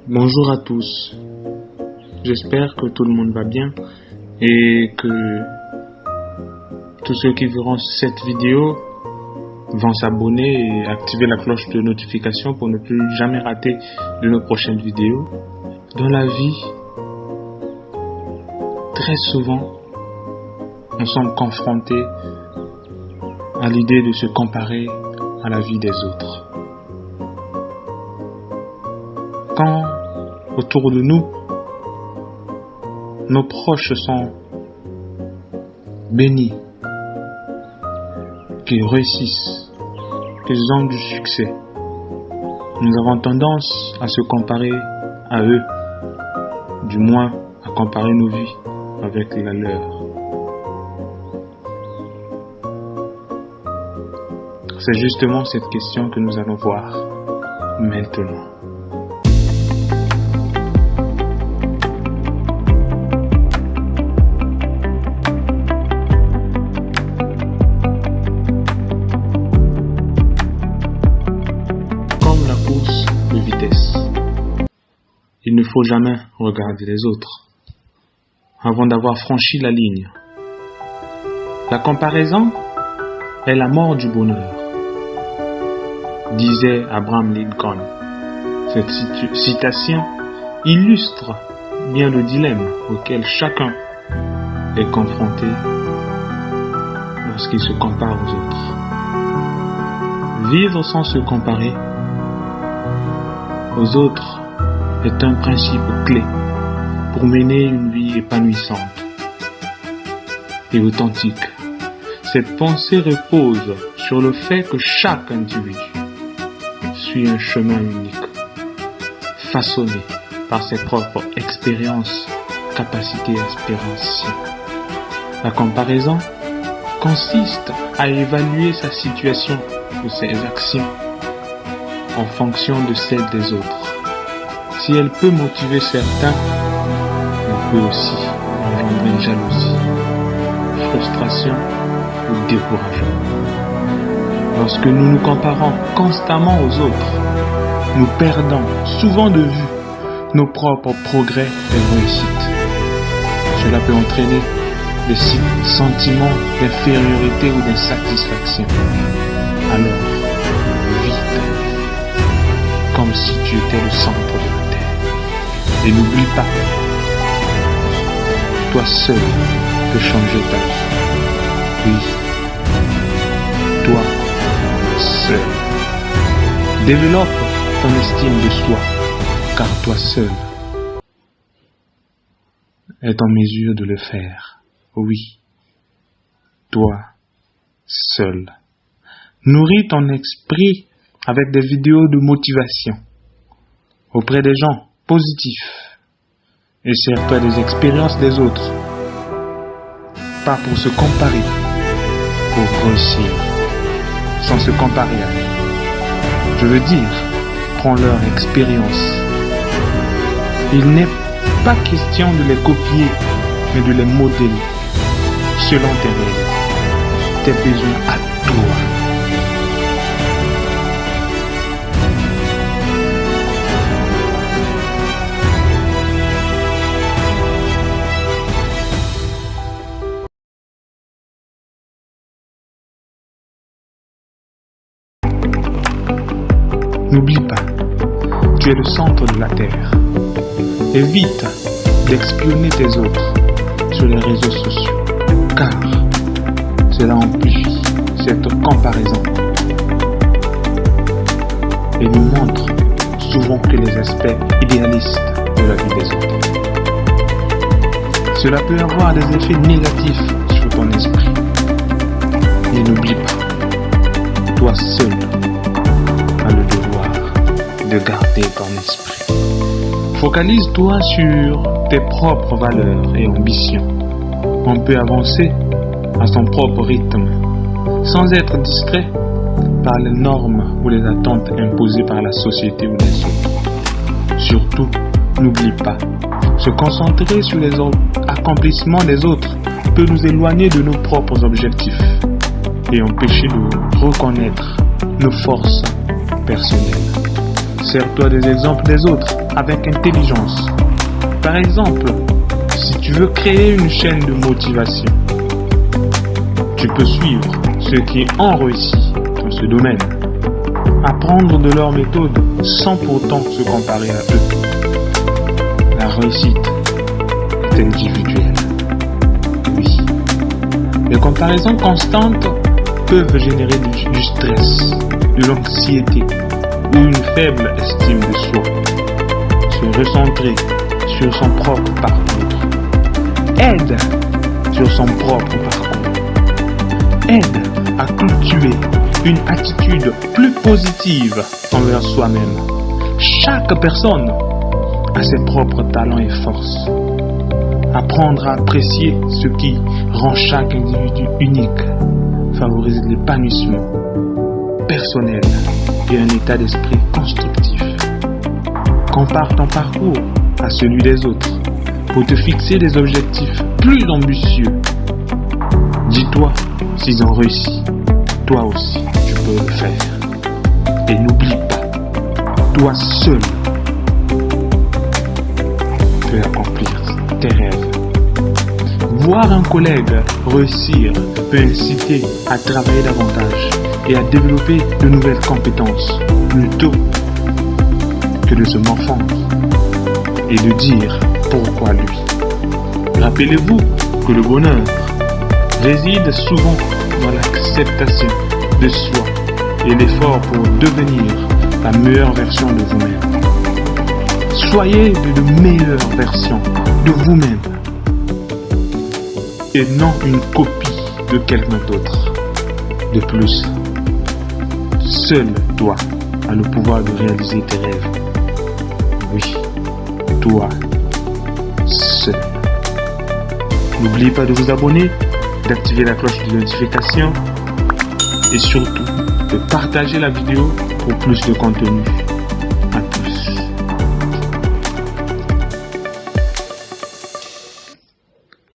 Bonjour à tous, j'espère que tout le monde va bien et que tous ceux qui verront cette vidéo vont s'abonner et activer la cloche de notification pour ne plus jamais rater de nos prochaines vidéos. Dans la vie, très souvent, nous sommes confrontés à l'idée de se comparer à la vie des autres. Quand autour de nous, nos proches sont bénis, qu'ils réussissent, qu'ils ont du succès, nous avons tendance à se comparer à eux, du moins à comparer nos vies avec la leur. C'est justement cette question que nous allons voir maintenant. De vitesse. Il ne faut jamais regarder les autres avant d'avoir franchi la ligne. La comparaison est la mort du bonheur, disait Abraham Lincoln. Cette citation illustre bien le dilemme auquel chacun est confronté lorsqu'il se compare aux autres. Vivre sans se comparer aux autres est un principe clé pour mener une vie épanouissante et authentique. Cette pensée repose sur le fait que chaque individu suit un chemin unique, façonné par ses propres expériences, capacités et aspirations. La comparaison consiste à évaluer sa situation ou ses actions en fonction de celle des autres. Si elle peut motiver certains, elle peut aussi engendrer jalousie, frustration ou découragement. Lorsque nous nous comparons constamment aux autres, nous perdons souvent de vue nos propres progrès et réussites. Cela peut entraîner des sentiments d'infériorité ou d'insatisfaction. Alors, comme si tu étais le centre de la terre. Et n'oublie pas, toi seul peux changer ta vie. Oui, toi seul. Développe ton estime de soi, car toi seul est en mesure de le faire. Oui, toi seul. Nourris ton esprit avec des vidéos de motivation auprès des gens positifs et sers-toi des expériences des autres, pas pour se comparer, pour réussir, sans se comparer à eux. Je veux dire, prends leur expérience. Il n'est pas question de les copier, mais de les modeler selon tes réalités, tes besoins à toi. N'oublie pas, tu es le centre de la Terre. Évite d'espionner tes autres sur les réseaux sociaux, car cela amplifie cette comparaison et nous montre souvent que les aspects idéalistes de la vie des autres. Cela peut avoir des effets négatifs sur ton esprit. Et n'oublie pas, toi seul as le devoir de garder ton esprit. Focalise-toi sur tes propres valeurs et ambitions. On peut avancer à son propre rythme, sans être distrait par les normes ou les attentes imposées par la société ou les autres. Surtout, n'oublie pas, se concentrer sur les accomplissements des autres peut nous éloigner de nos propres objectifs et empêcher de reconnaître nos forces personnelles. Sers-toi des exemples des autres avec intelligence. Par exemple, si tu veux créer une chaîne de motivation, tu peux suivre ceux qui ont réussi dans ce domaine, apprendre de leurs méthodes sans pourtant se comparer à eux. La réussite est individuelle. Oui. Les comparaisons constantes peuvent générer du stress, de l'anxiété ou une faible estime de soi. Se recentrer sur son propre parcours aide sur son propre parcours, aide à cultiver une attitude plus positive envers soi-même. Chaque personne a ses propres talents et forces. Apprendre à apprécier ce qui rend chaque individu unique favorise l'épanouissement personnel et un état d'esprit constructif. Compare ton parcours à celui des autres pour te fixer des objectifs plus ambitieux. Dis-toi, s'ils ont réussi, toi aussi tu peux le faire. Et n'oublie pas, toi seul peux accomplir tes rêves. Voir un collègue réussir peut inciter à travailler davantage et à développer de nouvelles compétences plutôt que de se morfondre et de dire pourquoi lui. Rappelez-vous que le bonheur réside souvent dans l'acceptation de soi et l'effort pour devenir la meilleure version de vous-même. Soyez de meilleure version de vous-même et non une copie de quelqu'un d'autre. De plus, seul toi as le pouvoir de réaliser tes rêves. Oui, toi seul. N'oubliez pas de vous abonner, d'activer la cloche de notification et surtout de partager la vidéo pour plus de contenu.